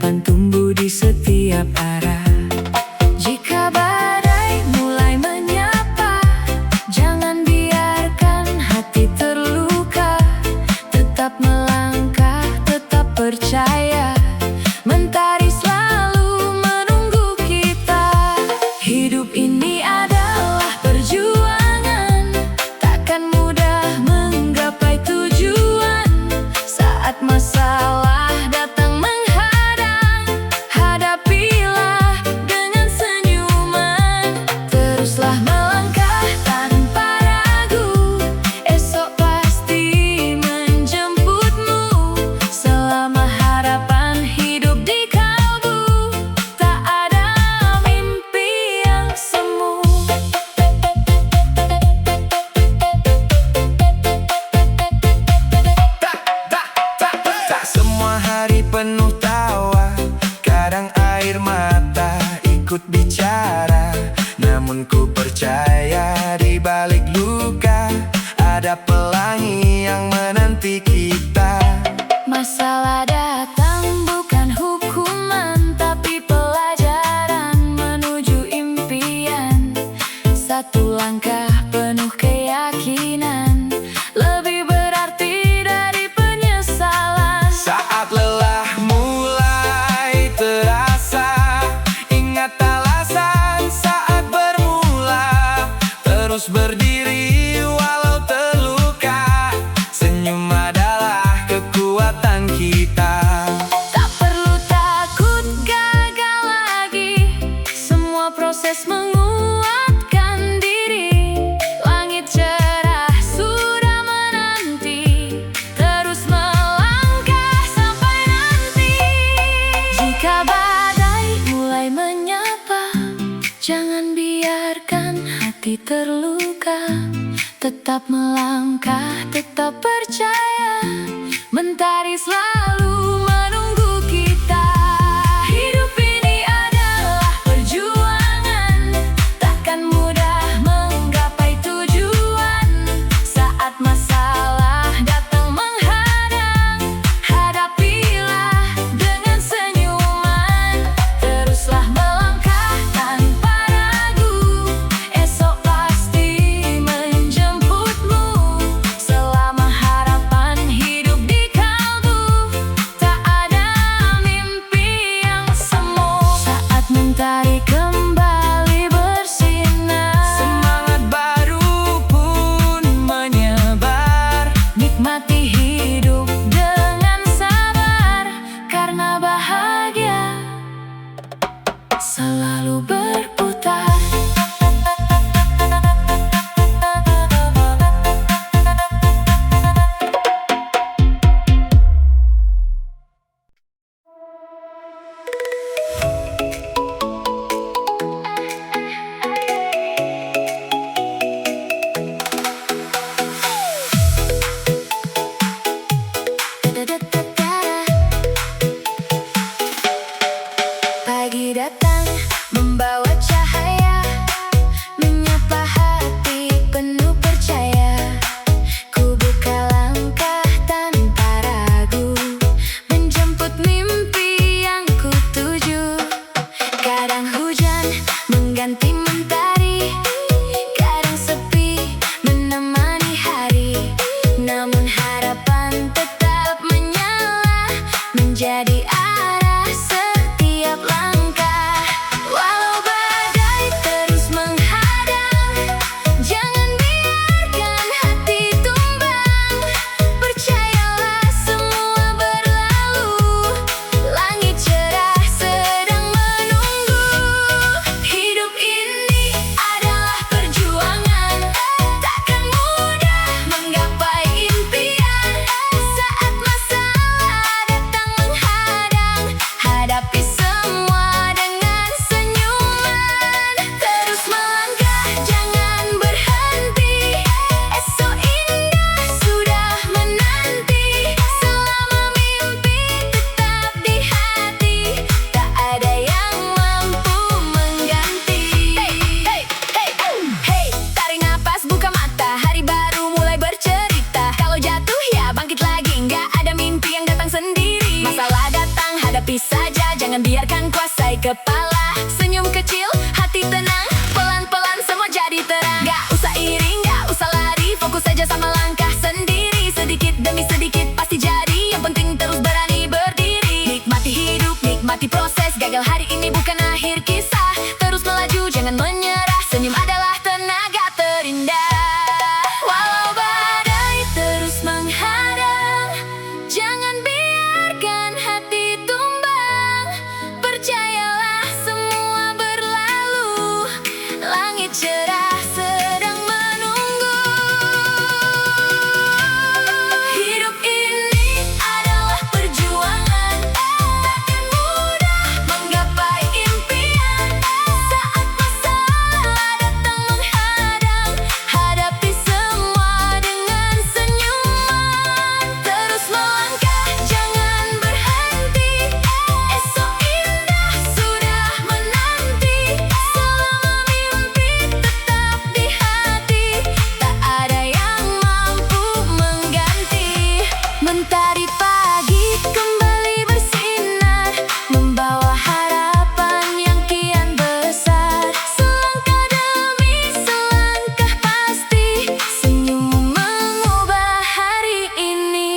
harapan tumbuh di setiap arah. Jika badai mulai menyapa, jangan biarkan hati terluka. Tetap melangkah, tetap percaya, mentari selalu menunggu kita. Hidup ini adalah perjuangan, takkan mudah menggapai tujuan. Saat masalah datang menghadang, hadapilah dengan senyuman. Teruslah melangkah tanpa ragu, esok pasti menjemputmu. Selama harapan hidup di kalbu, tak ada mimpi yang semu. Tak semua hari penuh tawa, kadang air mata ikut bicara. Namun ku percaya di balik luka ada pelangi yang menanti kita. Masalah datang bukan hukuman, tapi pelajaran menuju impian. Satu langkah penuh keyakinan lebih berarti dari penyesalan. Saat lelah mulai terasa, ingat alasan saat bermula. Terus berdiri walau terluka, senyum adalah kekuatan kita. Tak perlu takut gagal lagi, semua proses menguatkan diri. Langit cerah sudah menanti, terus melangkah sampai nanti. Jika badai mulai menyapa, jangan biarkan hati terluka. Tetap melangkah, tetap percaya, mentari selalu menunggu kita. Hidup ini adalah perjuangan, takkan mudah menggapai tujuan. Saat masalah datang menghadang, hadapilah dengan senyuman. Teruslah melangkah tanpa ragu, esok pasti menjemputmu. Selama harapan hidup di kalbu, tak ada mimpi yang semu. Saat mentari kembali bersinar, Semangat baru pun menyebar. nikmati hidup dengan sabar, karena bahagia selalu berputar. Pagi datang membawa cahaya, menyapa hati penuh percaya. Ku buka langkah tanpa ragu, menjemput mimpi yang ku tuju. Kadang hujan mengganti mentari, kadang sepi menemani hari. Namun harapan tetap menyala, menjadi arah setiap langkah. Walau badai terus menghadang, jangan biarkan hati tumbang. Percayalah semua berlalu, langit cerah sedang menunggu. Hidup ini adalah perjuangan, takkan mudah menggapai impian. Saat masalah datang menghadang, hadapi semua dengan senyuman. Terus melangkah, jangan berhenti, esok indah sudah menanti. Selama mimpi tetap di hati, tak ada yang mampu mengganti. Hey, tarik nafas, buka mata, hari baru mulai bercerita. Kalau jatuh ya bangkit lagi, nggak ada mimpi yang datang sendiri. Masalah datang, hadapi saja. jangan biarkan kuasai kepala. Senyum kecil, hati tenang, pelan-pelan semua jadi terang. Gak usah iri, gak usah lari, fokus saja sama langkah sendiri. Sedikit demi sedikit pasti jadi, yang penting terus berani berdiri. Nikmati hidup, nikmati proses, gagal hari ini bukan akhir kisah. Terus melaju, jangan menyerah, senyum adalah tenaga terindah. Walau badai terus menghadang, jangan biarkan hati tumbang. Percayalah semua berlalu, langit cerah sedang menunggu. Hidup ini adalah perjuangan, takkan mudah menggapai impian. Saat masalah datang menghadang, hadapi semua dengan senyuman. Terus melangkah, jangan berhenti, esok indah sudah menanti. Selama mimpi tetap di hati, tak ada yang mampu mengganti. Mentari pagi kembali bersinar, membawa harapan yang kian besar. Selangkah demi selangkah pasti, senyummu mengubah hari ini.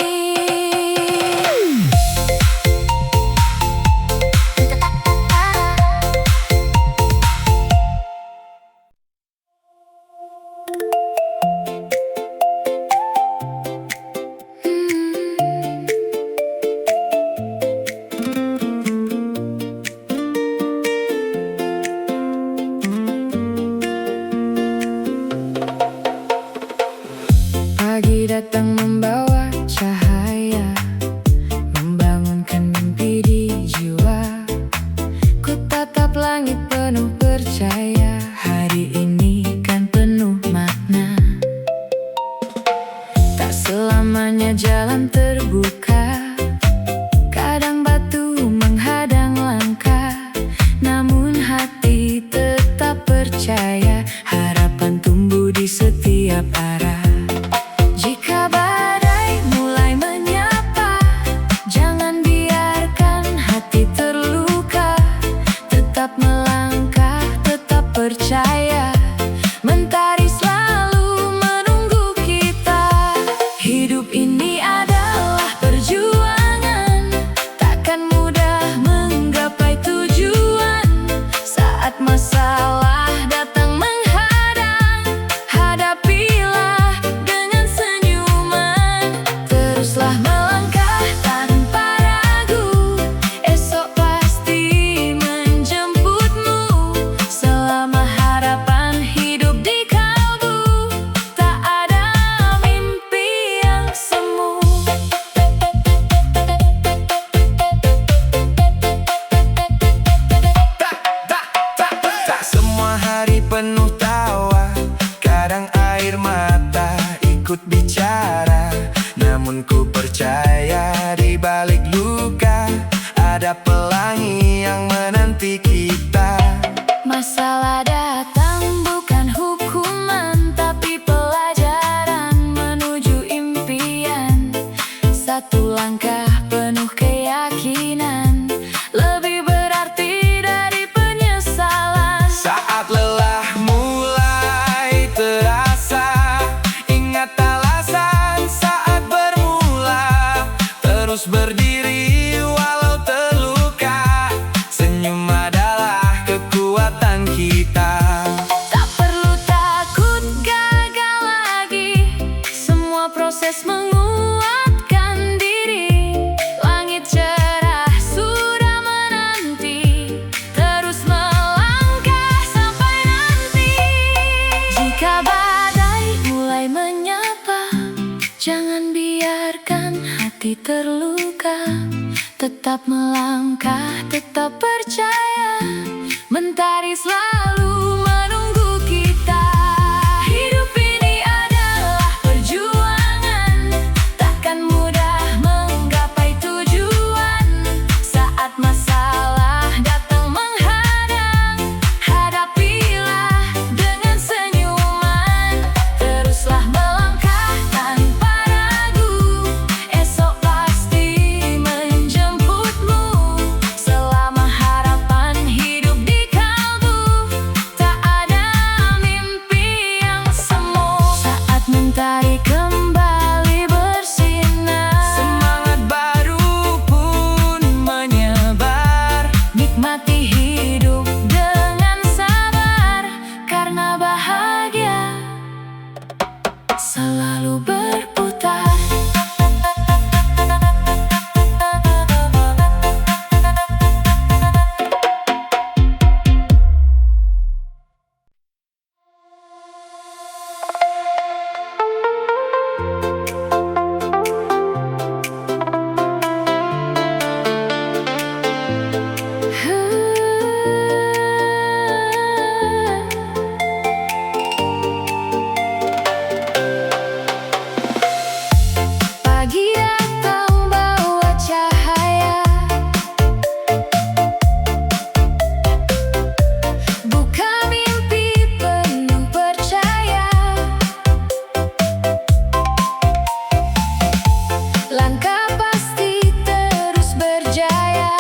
Pagi datang membawa cahaya, membangunkan mimpi di jiwa. Ku tatap langit penuh percaya, hari ini kan penuh makna. Tak selamanya jalan terbuka, kadang batu menghadang langkah. Namun hati tetap percaya, harapan tumbuh di setiap arah. Jika badai mulai menyapa, jangan biarkan hati terluka. Tetap melangkah, tetap percaya, mentari selalu menunggu kita. Hidup ini adalah perjuangan, takkan mudah menggapai tujuan. Saat masalah datang menghadang, hadapilah dengan senyuman. Teruslah melangkah tanpa ragu, esok pasti menjemputmu. Selama harapan hidup di kalbu, tak ada mimpi yang semu. Tak semua hari penuh tawa, kadang air mata ikut bicara. Namun ku percaya di balik luka ada pelangi yang menanti kita. Masalah datang bukan hukuman, tapi pelajaran menuju impian. Satu langkah penuh keyakinan, lebih berarti dari penyesalan. Saat lelah mulai terasa, ingat alasan saat bermula. Terus berdiri walau terluka, senyum adalah kekuatan kita. Tak perlu takut gagal lagi, semua proses menguatkan diri. Langit cerah sudah menanti, terus melangkah sampai nanti. Jika badai mulai menyapa, jangan biarkan hati terluka. Tetap melangkah, tetap percaya, mentari selalu menunggu kita. Hidup ini adalah perjuangan, takkan mudah menggapai tujuan. Saat masalah datang menghadang, hadapilah dengan senyuman. Teruslah melangkah tanpa ragu, esok pasti menjemputmu. Selama Nikmati hidup dengan sabar, karena bahagia selalu berputar. Pagi datang bawa cahaya, buka mimpi penuh percaya. Langkah pasti terus berjaya,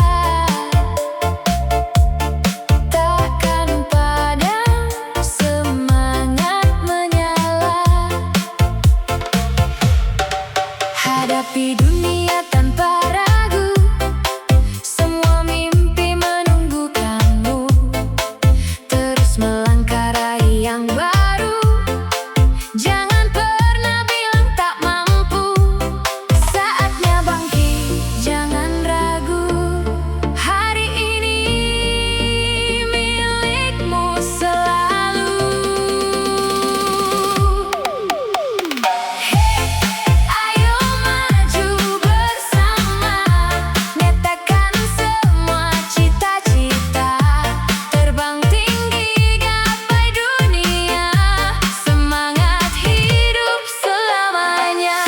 takkan padam semangat menyala. Hadapi dunia tanpa ragu, semua mimpi menunggu kamu. Terus melangkah raih yang baru, jangan pernah bilang tak mampu. Saatnya bangkit, jangan ragu. Hari ini milikmu selalu. Ayo maju bersama, nyatakan semua cita-cita. Terbang tinggi, gapai dunia, semangat hidup selamanya.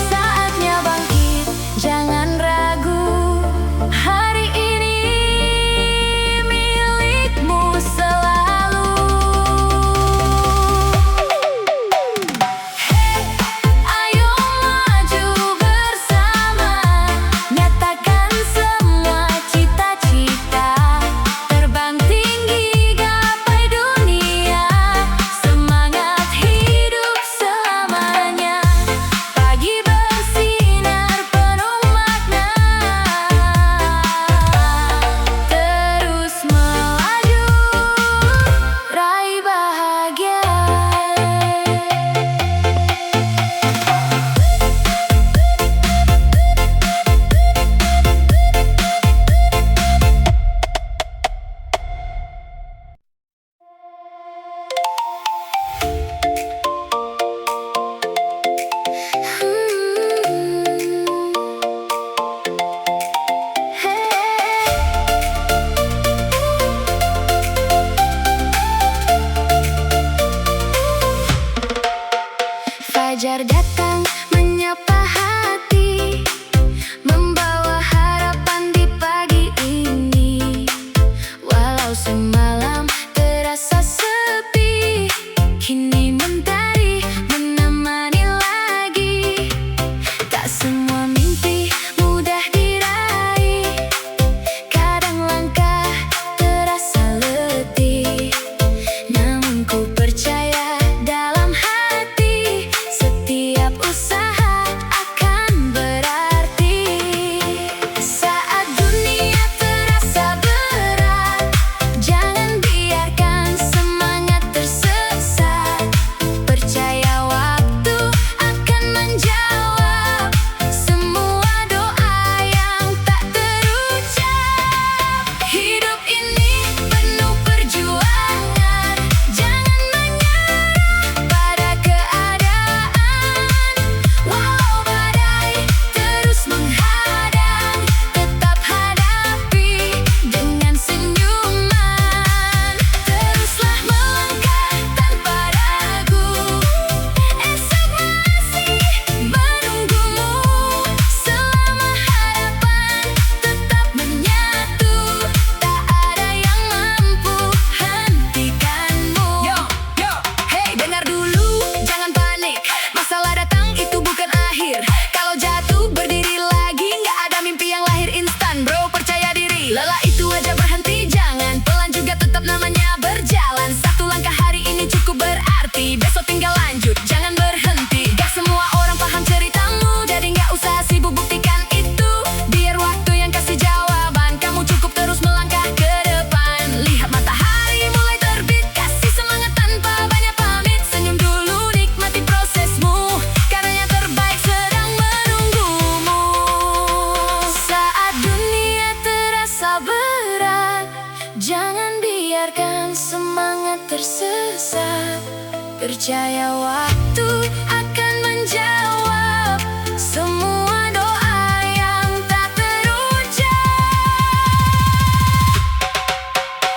Saatnya bangkit, jangan ragu. Hari ini milikmu selalu. Ayo maju bersama, nyatakan semua cita-cita. Terbang tinggi, gapai dunia, semangat hidup selamanya. Pagi bersinar penuh makna, terus melaju, raih bahagia. Fajar datang menyapa hati, membawa harapan di pagi ini. Walau semalam terasa sepi, kini mentari menemani lagi. Tak semua mimpi mudah diraih, kadang langkah terasa letih. Namun ku percaya dalam hati, setiap lanjut, jangan berhenti. Gak semua orang paham ceritamu, jadi gak usah sibuk buktikan itu. Biar waktu yang kasih jawaban, kamu cukup terus melangkah ke depan. Lihat matahari mulai terbit, kasih semangat tanpa banyak pamit. Senyum dulu, nikmati prosesmu, karena yang terbaik sedang menunggumu. Saat dunia terasa berat, jangan biarkan semangat tersesat. Percaya waktu akan menjawab semua doa yang tak terucap.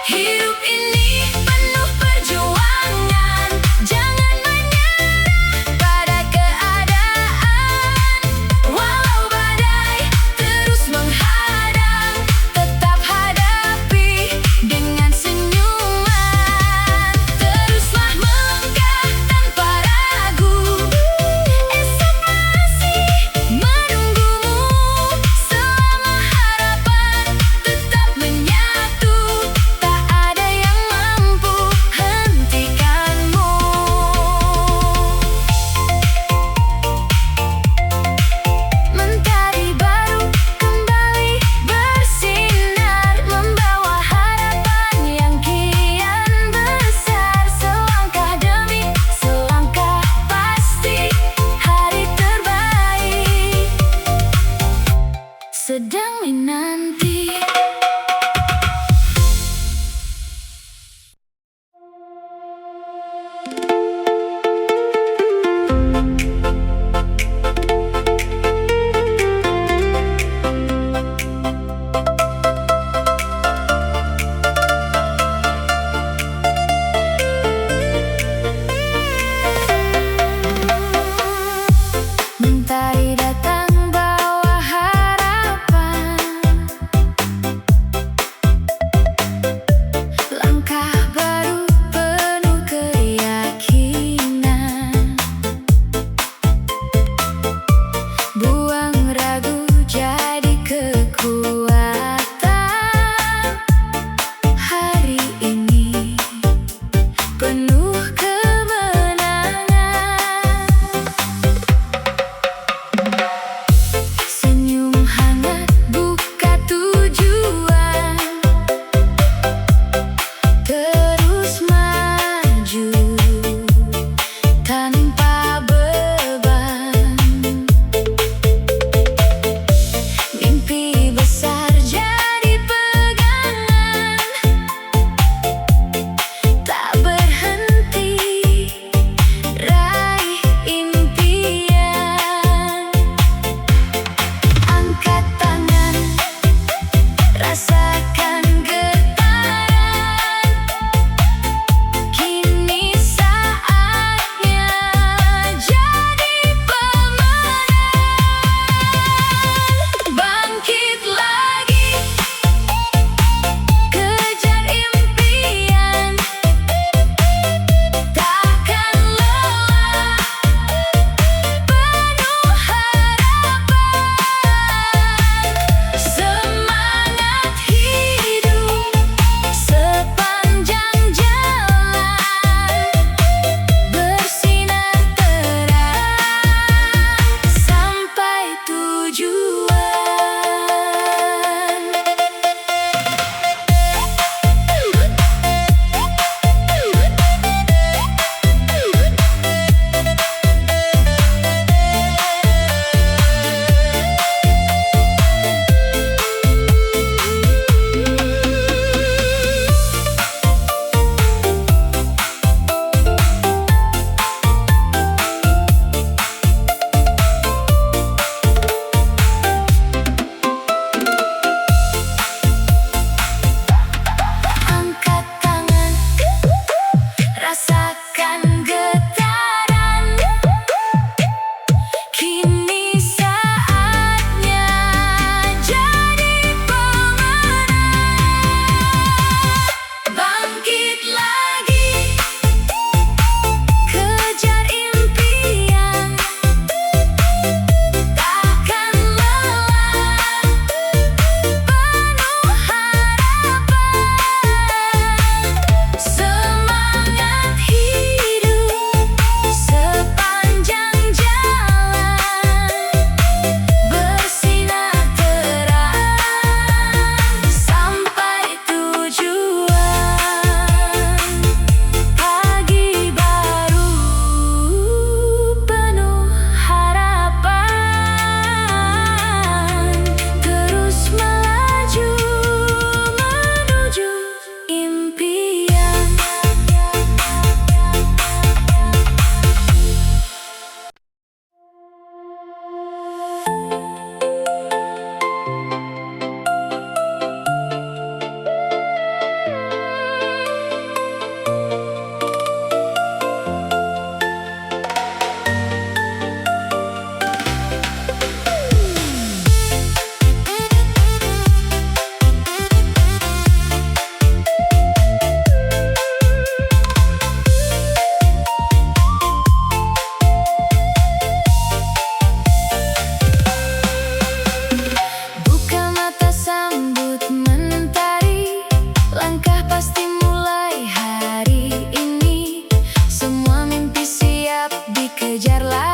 Hidup ini penuh perjuangan, jangan menyerah pada keadaan. Walau badai terus menghadang, tetap hadapi dengan senyuman. Teruslah melangkah tanpa ragu, kejar lagi.